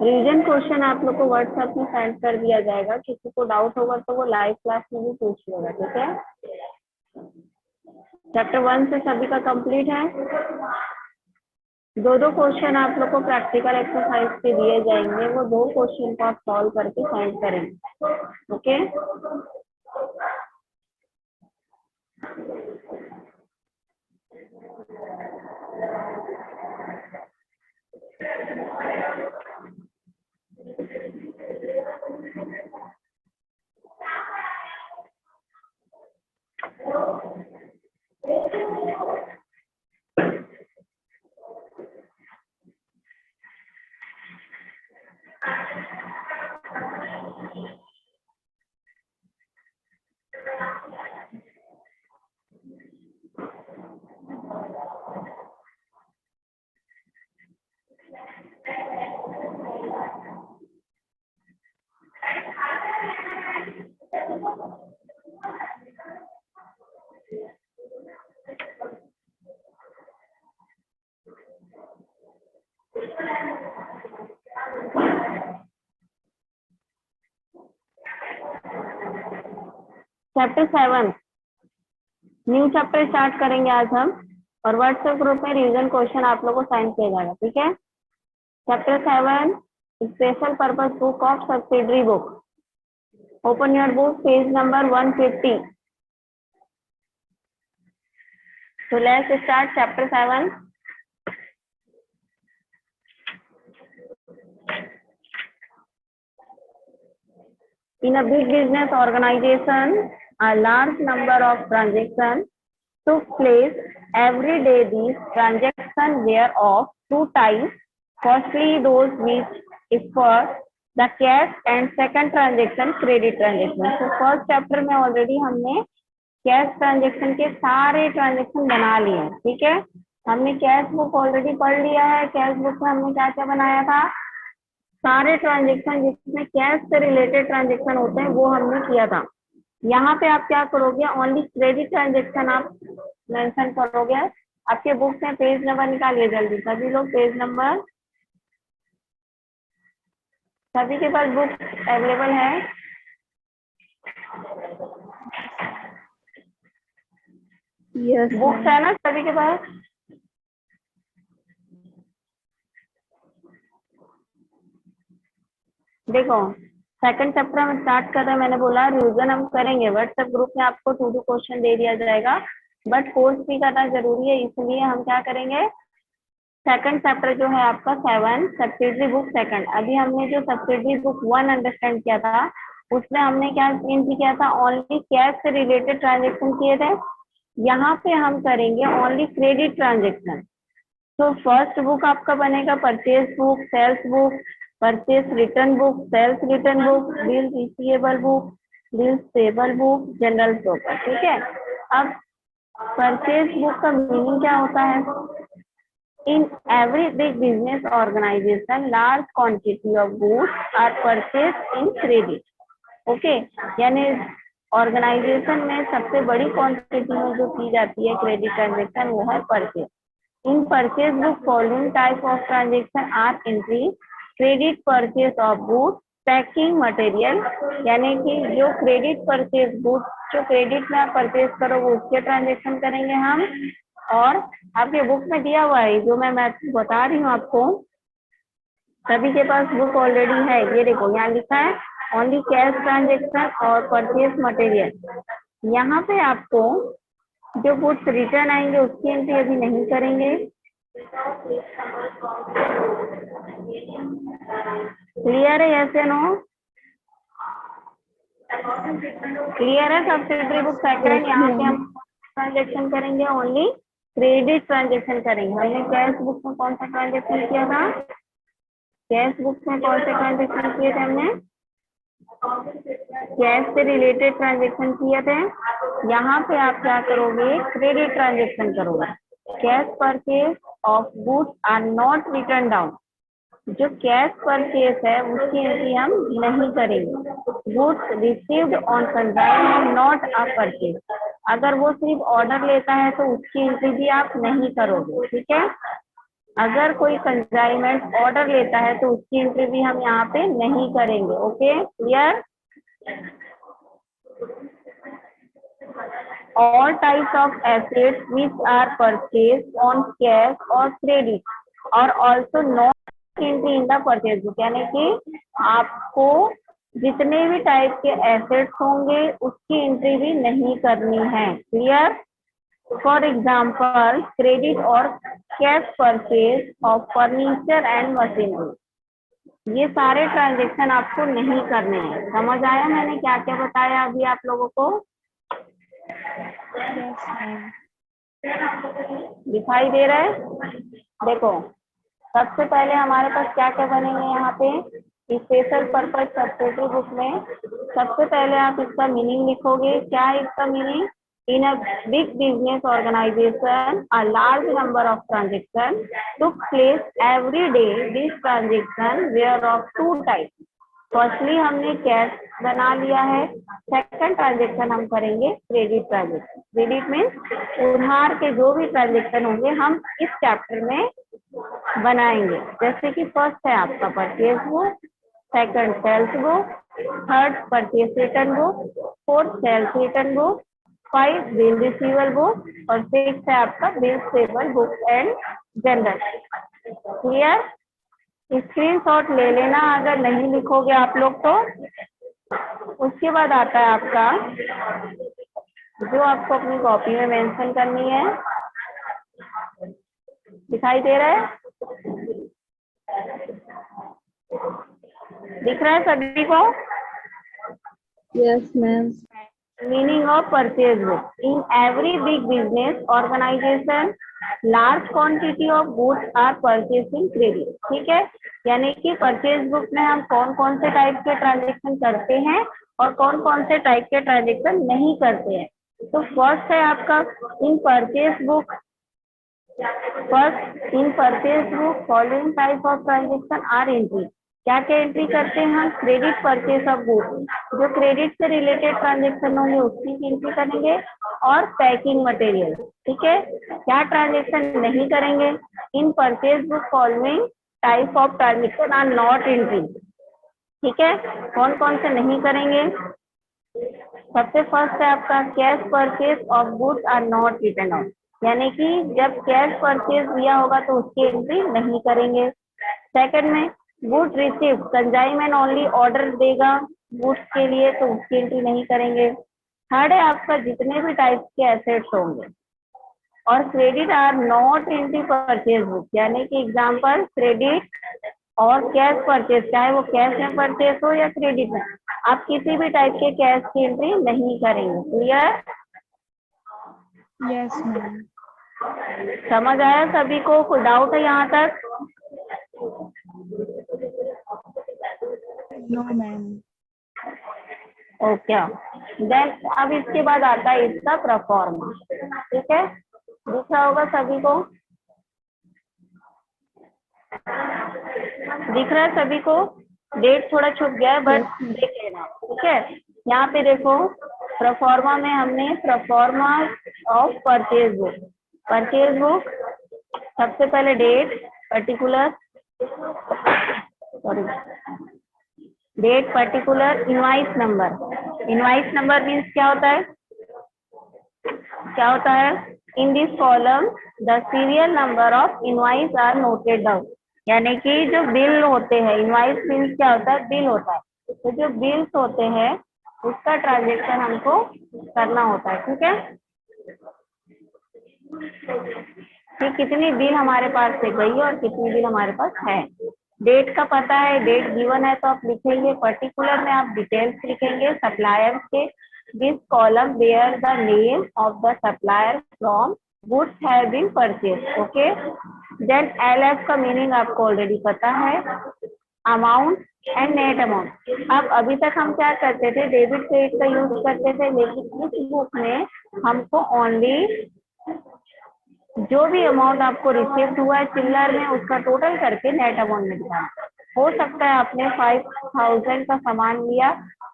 Reason question आप लोग को व्हाट्सएप में सेंड कर दिया जाएगा। किसी को डाउट होगा तो वो लाइव क्लास में भी पूछ लेगा, ठीक है। चैप्टर 1 से सभी का कंप्लीट है। दो क्वेश्चन आप लोग को प्रैक्टिकल एक्सरसाइज के दिए जाएंगे, वो 2 क्वेश्चन को आप सॉल्व करके सेंड करेंगे, okay. Chapter 7 new chapter start करेंगे आज हम, और व्हाट्सएप ग्रुप में रिवीजन क्वेश्चन आप लोगों को सेंड किया जाएगा, ठीक है। Chapter 7 special purpose book of subsidiary book. Open your book, page number 150। So let's start chapter 7. In a big business organization, a large number of transactions took place every day. These transactions were of two types. Firstly, those which for the cash, and second transaction credit transaction. So first chapter में already हमने cash transaction के सारे transaction बना लिए हैं, ठीक है। हमने कैश बुक ऑलरेडी पढ़ लिया है। कैश बुक में हमने क्या क्या बनाया था, सारे ट्रांजेक्शन जिसमें कैश से रिलेटेड ट्रांजेक्शन होते हैं वो हमने किया था। यहाँ पे आप क्या करोगे, ओनली क्रेडिट ट्रांजेक्शन आप मेंशन करोगे। आपके बुक में पेज नंबर निकालिए जल्दी, सभी लोग पेज नंबर, सभी के पास बुक अवेलेबल है। यस बुक्स है ना सभी के पास। देखो सेकंड चैप्टर हम स्टार्ट कर रहे हैं। मैंने बोला रिवीजन हम करेंगे, व्हाट्सएप ग्रुप में आपको 2 क्वेश्चन दे दिया जाएगा, बट कोर्स भी करना जरूरी है, इसलिए हम क्या करेंगे, सेकंड चैप्टर जो है आपका 7 सब्सिडरी बुक सेकंड। अभी हमने जो सब्सिडरी बुक 1 अंडरस्टैंड किया था उसमें हमने क्या एंट्री किया था, ओनली कैश से रिलेटेड ट्रांजेक्शन किए थे। यहाँ पे हम करेंगे ओनली क्रेडिट ट्रांजेक्शन। तो फर्स्ट बुक आपका बनेगा purchase book, sales book, purchase return book, sales return book, bill receivable book, bill payable book, journal proper, ठीक है। अब परचेज बुक का मीनिंग क्या होता है, in every big business organisation large quantity of goods are purchase in credit, okay. यानी organisation में सबसे बड़ी क्वांटिटी में जो की जाती है क्रेडिट ट्रांजेक्शन वो है purchase. In purchase book following type of transaction are entry, credit purchase of goods, packing material, यानी कि जो क्रेडिट परचेज गुड्स जो क्रेडिट में आप परचेज करोगे उसके ट्रांजेक्शन करेंगे हम। और आपके बुक में दिया हुआ है जो मैं बता रही हूँ आपको, सभी के पास बुक ऑलरेडी है। ये देखो यहाँ लिखा है ओनली कैश ट्रांजेक्शन और परचेज मटेरियल। यहाँ पे आपको जो गुड्स रिटर्न आएंगे उसकी एंट्री अभी नहीं करेंगे। क्लियर है, यस या नो? क्लियर है। सब्सिडरी बुक सेकंड, यहाँ पे हम ट्रांजेक्शन करेंगे ओनली क्रेडिट ट्रांजेक्शन करेंगे। हमने कैश बुक में कौन सा ट्रांजेक्शन किया था, कैश बुक में कौन से ट्रांजेक्शन किए थे हमने, कैश से रिलेटेड ट्रांजेक्शन किए थे। यहाँ पे आप क्या करोगे, क्रेडिट ट्रांजेक्शन करोगे। Cash purchase of goods are not return down, जो कैश परचेज है उसकी एंट्री हम नहीं करेंगे। Goods received on consignment not a purchase, अगर वो सिर्फ ऑर्डर लेता है तो उसकी एंट्री भी आप नहीं करोगे, ठीक है। अगर कोई कंसाइनमेंट ऑर्डर लेता है तो उसकी एंट्री भी हम यहाँ पे नहीं करेंगे। Okay, clear? All types of assets which are purchased on cash or credit और also not entry in the purchase book, यानी कि आपको जितने भी टाइप के एसेट्स होंगे उसकी एंट्री भी नहीं करनी है। क्लियर? फॉर एग्जाम्पल क्रेडिट और cash purchase of furniture and machinery, ये सारे ट्रांजेक्शन आपको नहीं करने हैं। समझ आया मैंने क्या क्या बताया अभी आप लोगों को? Yes, ma'am. दिखाई दे रहा है? देखो, सबसे पहले हमारे पास क्या क्या बनेंगे यहाँ पे स्पेशल पर्पज सब्सिडरी बुक में। सबसे पहले आप इसका मीनिंग लिखोगे। क्या है इसका meaning? In a big business organisation a large number of transaction took place every day. This transaction were of two types. Firstly हमने कैश बना लिया है। सेकंड ट्रांजेक्शन हम करेंगे क्रेडिट ट्रांजेक्शन। क्रेडिट में उधार के जो भी ट्रांजेक्शन होंगे हम इस चैप्टर में बनाएंगे। जैसे कि फर्स्ट है आपका purchase book, second sales book, third purchase return book, fourth sales return book, 5 bill receivable book और 6 है आपका bill payable book and journal. Clear? Screenshot ले लेना अगर नहीं लिखोगे आप लोग तो। उसके बाद आता है आपका जो आपको अपनी कॉपी में मेंशन करनी है। दिखाई दे रहा है? दिख रहा है सभी को? Yes, ma'am. Meaning of purchase book. In every big business organisation large quantity of goods are purchasing credit. ठीक है, यानी कि परचेज बुक में हम कौन कौन से टाइप के ट्रांजेक्शन करते हैं और कौन कौन से टाइप के ट्रांजेक्शन नहीं करते हैं। तो फर्स्ट है आपका in purchase book. First in purchase book following type of transaction are entry. क्या क्या एंट्री करते हैं हम? क्रेडिट परचेज ऑफ गुड्स, जो क्रेडिट से रिलेटेड ट्रांजेक्शन होंगे उसकी एंट्री करेंगे, और पैकिंग मटेरियल। ठीक है, क्या ट्रांजेक्शन नहीं करेंगे? In purchase book following type of transaction are not entry. ठीक है, कौन कौन से नहीं करेंगे? सबसे फर्स्ट है आपका cash purchase of goods are not written off, यानी कि जब कैश परचेज दिया होगा तो उसकी एंट्री नहीं करेंगे। सेकंड में good receive consignment only, order देगा गुड्स के लिए तो उसकी एंट्री नहीं करेंगे। थर्ड है आपका जितने भी टाइप के एसेट्स होंगे। और credit are not entry purchase book, यानी कि एग्जांपल क्रेडिट और कैश परचेज, चाहे वो कैश में परचेज हो या क्रेडिट में, आप किसी भी टाइप के कैश की एंट्री नहीं करेंगे। क्लियर? Yes, ma'am. समझ आया सभी को? कोई डाउट है यहाँ तक? No, ma'am. ओके, देन अब इसके बाद आता है इसका परफॉर्मा। ठीक है, दिख रहा होगा सभी को? दिख रहा है सभी को? डेट थोड़ा छुप गया है बट देख लेना। ठीक है, यहाँ पे देखो प्रोफॉर्मा में हमने proforma of purchase book. Purchase book सबसे पहले date particular, sorry date particular, invoice number. Invoice number means क्या होता है? क्या होता है? In this column the serial number of invoice are noted down, यानी कि जो बिल होते हैं, इनवाइस मीन्स क्या होता है? बिल होता है। तो जो बिल्स होते हैं उसका ट्रांजेक्शन हमको करना होता है। ठीक है, कि कितनी बिल हमारे पास से गई और कितनी बिल हमारे पास है। डेट का पता है, डेट गिवन है तो आप लिखेंगे। पर्टिकुलर में आप डिटेल्स लिखेंगे सप्लायर के। This column bear the name of the supplier from goods have been purchase. Okay, then LF का मीनिंग आपको ऑलरेडी पता है, अमाउंट एंड नेट अमाउंट। अब अभी तक हम क्या करते थे? डेबिट क्रेडिट का यूज करते थे, लेकिन इस बुक में हमको ओनली जो भी अमाउंट आपको रिसीव हुआ है चिल्लर में उसका टोटल करके नेट अमाउंट में दिखाना। हो सकता है आपने 5000 का सामान लिया,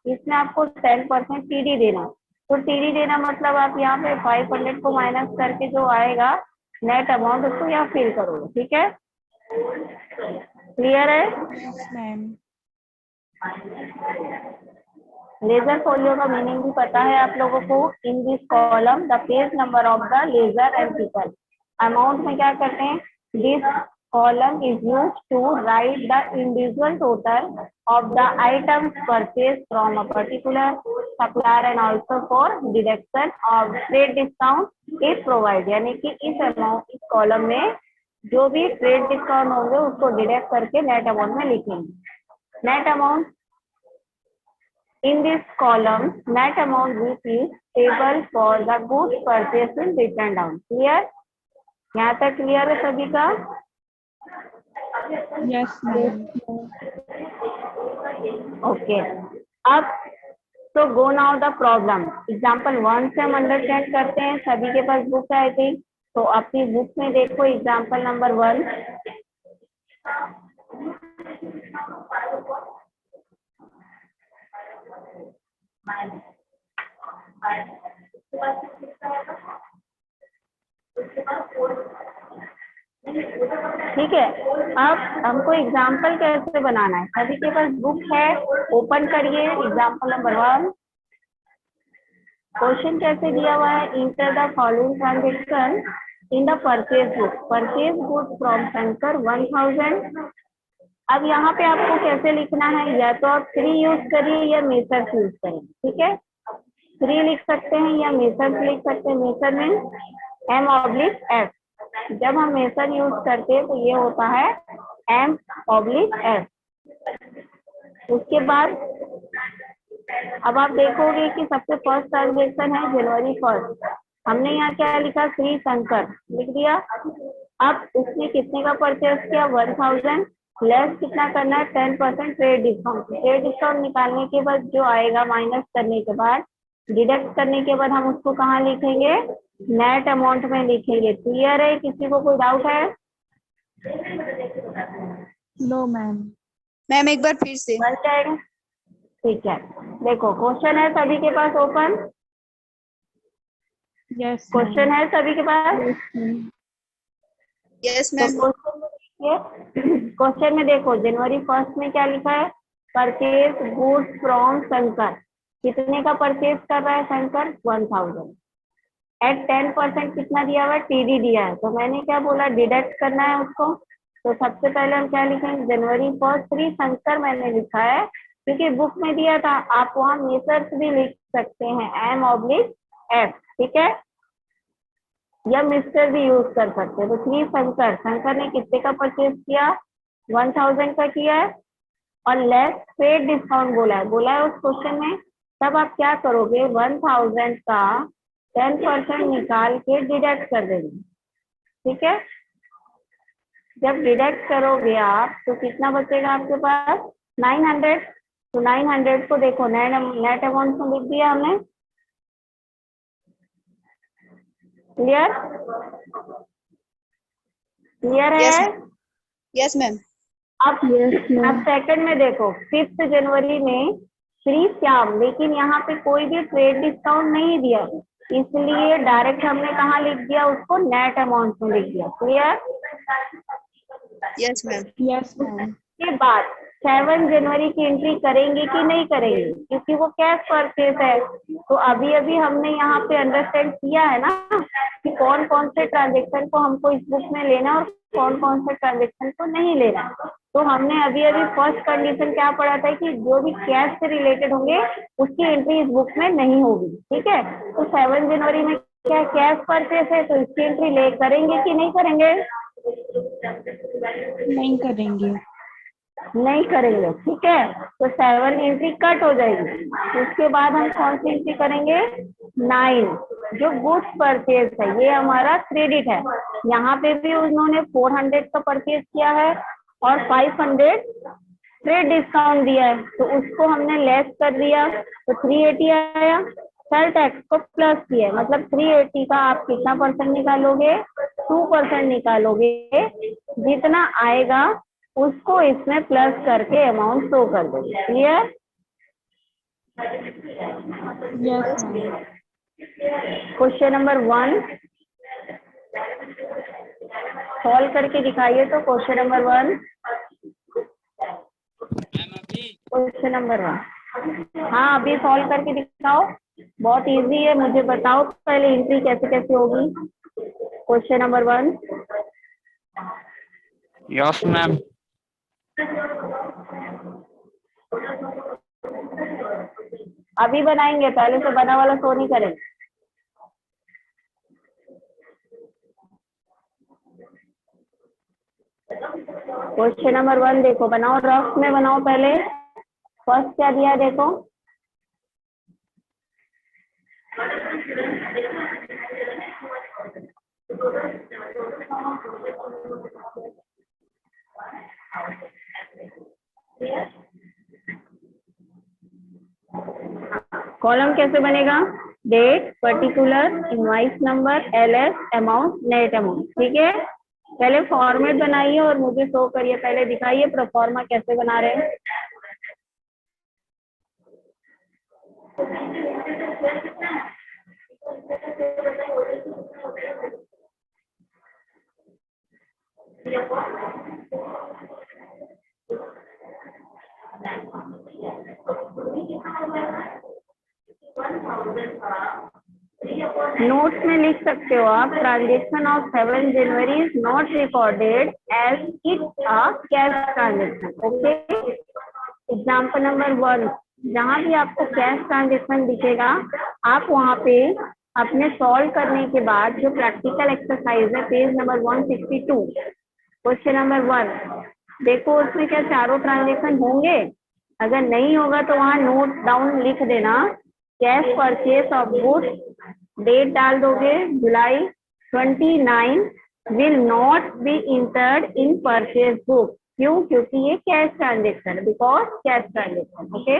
इसमें आपको 10% TD देना। तो TD देना मतलब आप यहाँ पे 500 को माइनस करके जो आएगा नेट अमाउंट उसको यहाँ फिल करोगे। ठीक है, क्लियर है? Yes, ma'am. लेजर फोलियो का मीनिंग भी पता है आप लोगों को। In this column the page number of the ledger and people. Amount में क्या करते हैं? This column is use to write the individual total of the items purchase from a particular supplier and also for deduction of trade discount if provide. यानी कि इस amount, इस column में जो भी ट्रेड डिस्काउंट होंगे उसको डिडक्ट करके नेट अमाउंट में लिखेंगे। Net amount in this column, net amount which is payable for the goods purchased in written down. Clear? यहाँ तक क्लियर है सभी का? Yes, ma'am. ओके। अब तो go now the problem. Example 1 से हम अंडरस्टैंड करते हैं। सभी के पास बुक है आई थिंक, तो अपनी बुक में देखो एग्जाम्पल नंबर 1। ठीक है, अब हमको एग्जाम्पल कैसे बनाना है। सभी के पास बुक है, ओपन करिए एग्जाम्पल नंबर 1। क्वेश्चन कैसे दिया हुआ है? Enter the following transaction in the purchase book. Purchase good from Shankar 1000। अब यहाँ पे आपको कैसे लिखना है? या तो आप 3 यूज करिए या मेथड यूज करें। ठीक है, 3 लिख सकते हैं या मेथड लिख सकते हैं। मेथड में M/F। जब हम मेथड यूज करते हैं तो ये होता है M/F। उसके बाद अब आप देखोगे कि सबसे फर्स्ट ट्रांजेक्शन है जनवरी 1। हमने यहाँ क्या लिखा? श्री शंकर लिख दिया। अब उसने कितने का परचेज किया? 1000। लेस कितना करना है? 10% ट्रेड डिस्काउंट। ट्रेड डिस्काउंट निकालने के बाद जो आएगा, माइनस करने के बाद, डिडक्ट करने के बाद हम उसको कहाँ लिखेंगे? नेट अमाउंट में लिखेंगे। क्लियर है? किसी को कोई डाउट है? No, ma'am. मैम एक बार फिर से। बन जाएगा? ठीक है, देखो क्वेश्चन है सभी के पास ओपन। Yes, क्वेश्चन है सभी के पास? यस तो मैम। क्वेश्चन में देखिए, क्वेश्चन में देखो जनवरी 1 में क्या लिखा है? Purchase goods from Shankar. कितने का परचेज कर रहा है शंकर? 1000। एट 10% कितना दिया हुआ है? TD दिया है। तो मैंने क्या बोला? डिडक्ट करना है उसको। तो सबसे पहले हम क्या लिखेंगे? जनवरी 1 श्री शंकर मैंने लिखा है क्योंकि बुक में दिया था। आप वहाँ मेथड्स भी लिख सकते हैं, M/F। ठीक है, या मिस्टर भी यूज कर सकते हैं। तो श्री शंकर, शंकर ने कितने का परचेज किया? 1000 का किया है। और लेस ट्रेड डिस्काउंट बोला है उस क्वेश्चन में। तब आप क्या करोगे? 1000 का 10% निकाल के डिडक्ट कर देंगे। ठीक है, जब डिडक्ट करोगे आप तो कितना बचेगा आपके पास? 900। तो 900 को देखो नेट अमाउंट में लिख दिया हमने। क्लियर? क्लियर है? Yes ma'am. अब अब सेकंड में देखो, 5 जनवरी में श्री श्याम, लेकिन यहाँ पे कोई भी ट्रेड डिस्काउंट नहीं दिया, इसलिए डायरेक्ट हमने कहाँ लिख दिया? उसको नेट अमाउंट में लिख दिया। Clear? Yes ma'am. Yes, ma'am. के बाद 7 जनवरी की एंट्री करेंगे कि नहीं करेंगे? क्योंकि वो कैश परचेज है। तो अभी अभी हमने यहाँ पे अंडरस्टैंड किया है ना कि कौन कौन से ट्रांजेक्शन को हमको इस बुक में लेना और कौन कौन से ट्रांजेक्शन को नहीं लेना। तो हमने अभी अभी फर्स्ट कंडीशन क्या पढ़ा था कि जो भी कैश से रिलेटेड होंगे उसकी एंट्री इस बुक में नहीं होगी। ठीक है, तो 7 जनवरी में क्या कैश परचेज है तो इसकी एंट्री ले करेंगे कि नहीं करेंगे? नहीं करेंगे। नहीं करेंगे। ठीक है, तो 7 एंट्री कट हो जाएगी। उसके बाद हम कौन सी एंट्री करेंगे? 9 जो गुड्स परचेज है, ये हमारा क्रेडिट है। यहाँ पे भी उन्होंने 400 का परचेज किया है और 500 ट्रेड डिस्काउंट दिया है, तो उसको हमने लेस कर दिया तो 380 आया। सेल टैक्स को प्लस किया, मतलब 380 का आप कितना परसेंट निकालोगे? 2% निकालोगे। जितना आएगा उसको इसमें प्लस करके अमाउंट शो कर देंगे। Clear? Yes, ma'am. Question number 1, solve करके दिखाइए तो क्वेश्चन नंबर 1। क्वेश्चन नंबर 1, हाँ अभी सॉल्व करके दिखाओ। बहुत इजी है, मुझे बताओ पहले एंट्री कैसे कैसे होगी। Question number 1। Yes ma'am. अभी बनाएंगे, पहले से बना वाला शो नहीं करेंगे। क्वेश्चन नंबर 1 देखो, बनाओ रफ में बनाओ। पहले फर्स्ट क्या दिया है देखो। कॉलम कैसे बनेगा? Date, particular, invoice number, L S, amount, net amount. ठीक है, पहले फॉर्मेट बनाइए और मुझे शो करिए, पहले दिखाइए प्रोफॉर्मा कैसे बना रहे हैं। नोट्स में लिख सकते हो आप, transaction of 7 January is not recorded as it a cash transaction. Okay, example number 1, जहां भी आपको कैश ट्रांजेक्शन दिखेगा आप वहां पे अपने सॉल्व करने के बाद जो प्रैक्टिकल एक्सरसाइज है पेज नंबर 162, क्वेश्चन नंबर 1 देखो, उसमें क्या चारों ट्रांजेक्शन होंगे? अगर नहीं होगा तो वहां नोट डाउन लिख देना, cash purchase of goods, date डाल दोगे July 29, will not be entered in purchase book. क्यों? क्योंकि ये कैश ट्रांजेक्शन है, बिकॉज कैश ट्रांजेक्शन। ओके,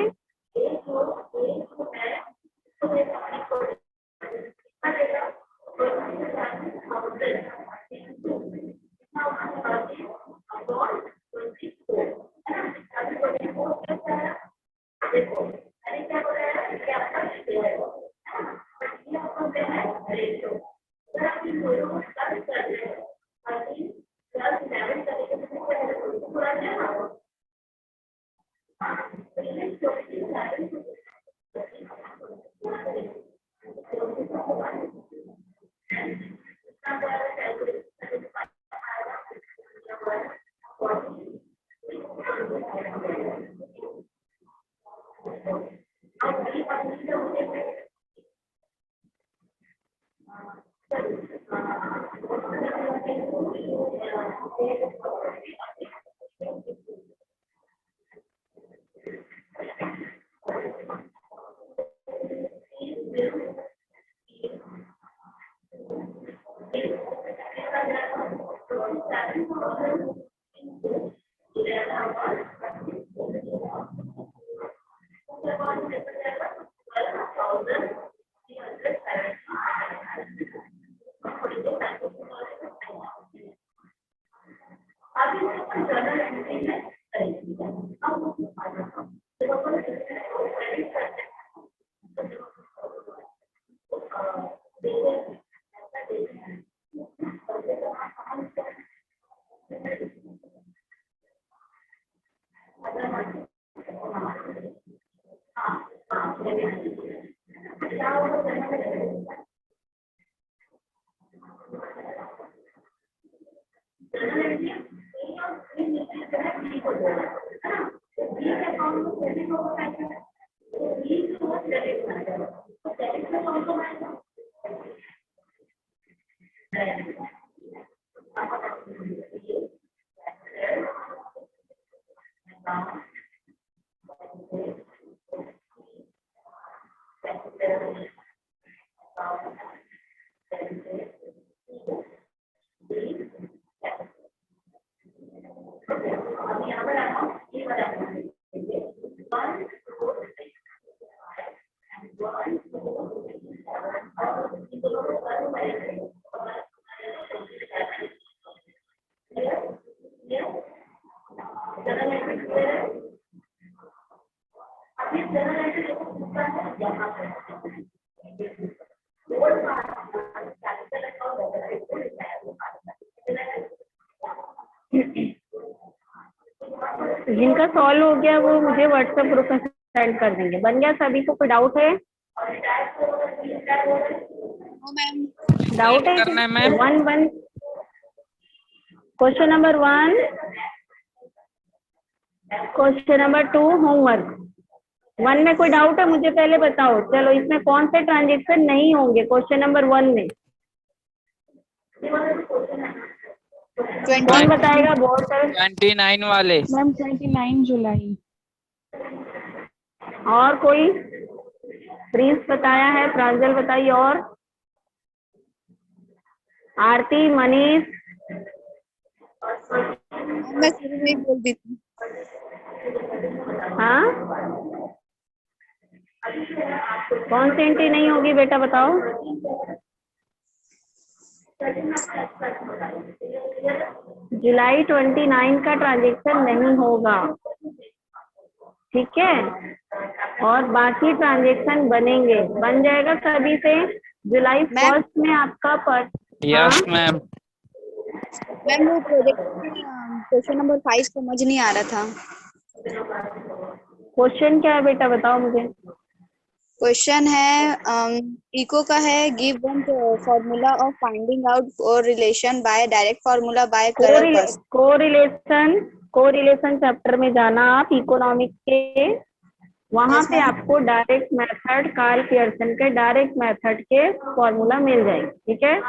जिनका सॉल्व हो गया वो मुझे व्हाट्सएप ग्रुप में सेंड कर देंगे। बन गया सभी को? कोई डाउट है? No ma'am. डाउट है? करना है ma'am. One question number 1, question number 2 homework. 1 में कोई डाउट है? मुझे पहले बताओ। चलो, इसमें कौन से ट्रांजेक्शन नहीं होंगे क्वेश्चन नंबर 1 में? कौन बताएगा? बहुत सारे। 29 वाले। मैम 29 जुलाई। और कोई? प्रिंस बताया है, प्रांजल बताइए, और आरती, मनीष, मैं शुरू में ही बोल दी थी। हाँ, कौन सी एंट्री नहीं होगी बेटा बताओ? जुलाई 29 का ट्रांजेक्शन नहीं होगा, ठीक है? और बाकी ट्रांजेक्शन बनेंगे, बन जाएगा सभी से। जुलाई 1 में आपका यस मैम। मैम वो प्रोजेक्ट में क्वेश्चन नंबर 5 समझ नहीं आ रहा था। क्वेश्चन क्या है बेटा बताओ मुझे? क्वेश्चन है इको का है, give one formula of finding out और relation by direct formula by करर। कोरिलेशन चैप्टर में जाना आप, इकोनॉमिक्स के। वहां पे आपको डायरेक्ट मेथड, कार्ल पियर्सन के डायरेक्ट मेथड के फॉर्मूला मिल जाएंगे, ठीक है?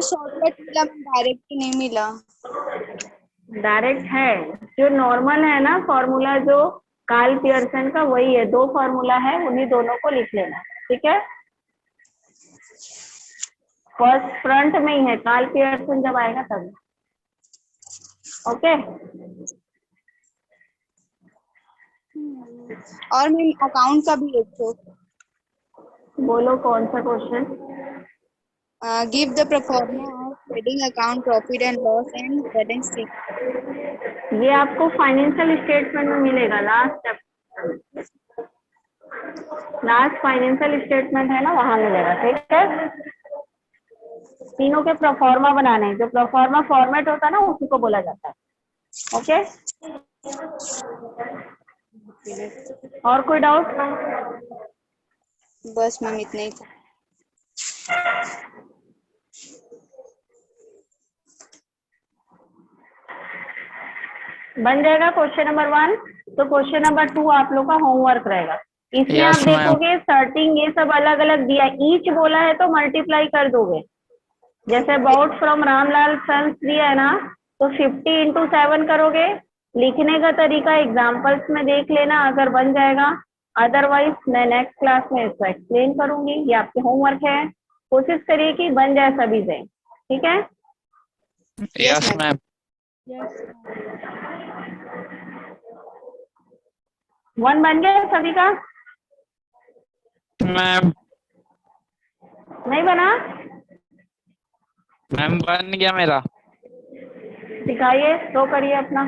शॉर्टकट मिला, डायरेक्ट नहीं मिला। डायरेक्ट है, जो नॉर्मल है ना फॉर्मूला, जो कार्ल पियर्सन का, वही है। 2 फॉर्मूला है, उन्हीं दोनों को लिख लेना, ठीक है? फर्स्ट फ्रंट में ही है, कार्ल पियर्सन जब आएगा तब। ओके। और मैम अकाउंट का भी एक तो बोलो कौन सा question? Give the proforma of trading account profit and loss and balance sheet. ये आपको फाइनेंशियल स्टेटमेंट में मिलेगा, लास्ट फाइनेंशियल स्टेटमेंट है ना, वहां मिलेगा, ठीक है? तीनों के प्रोफॉर्मा बनाने हैं, जो प्रोफॉर्मा फॉर्मेट होता है ना, उसी को बोला जाता है। ओके, और कोई डाउट? बस मैम इतना ही था। बन जाएगा क्वेश्चन नंबर 1। तो क्वेश्चन नंबर 2 आप लोग का होमवर्क रहेगा। इसमें Yes, आप देखोगे स्टार्टिंग ये सब अलग अलग दिया, ईच बोला है तो मल्टीप्लाई कर दोगे। जैसे अबाउट फ्रॉम रामलाल सन्स दिया है ना, तो 50 into 7 करोगे। लिखने का तरीका एग्जाम्पल्स में देख लेना, अगर बन जाएगा। अदरवाइज मैं नेक्स्ट क्लास में इसको एक्सप्लेन करूंगी। ये आपके होमवर्क है, कोशिश करिए कि बन जाए सभी से, ठीक है? Yes ma'am. यस 1 बन गया सभी का? मैम नहीं बना? मैम बन गया मेरा। दिखाइए, शो करिए अपना।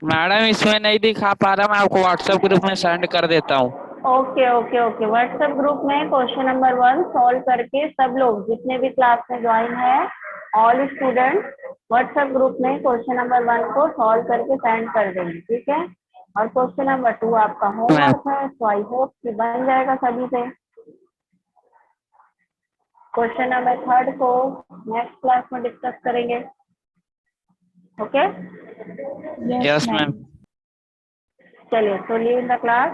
मैडम इसमें नहीं दिखा पा रहा, मैं आपको व्हाट्सएप ग्रुप में सेंड कर देता हूँ। Okay okay okay, WhatsApp group में क्वेश्चन नंबर 1 सॉल्व करके सब लोग जितने भी क्लास में ज्वाइन है, ऑल स्टूडेंट व्हाट्सएप ग्रुप में क्वेश्चन नंबर 1 को सॉल्व करके सेंड कर देंगे, ठीक है? और क्वेश्चन नंबर 2 आपका होमवर्क है, तो आई होप कि बन जाएगा सभी से। क्वेश्चन नंबर 3 को नेक्स्ट क्लास में डिस्कस करेंगे, ओके? Yes ma'am. चलिए, so leave the class.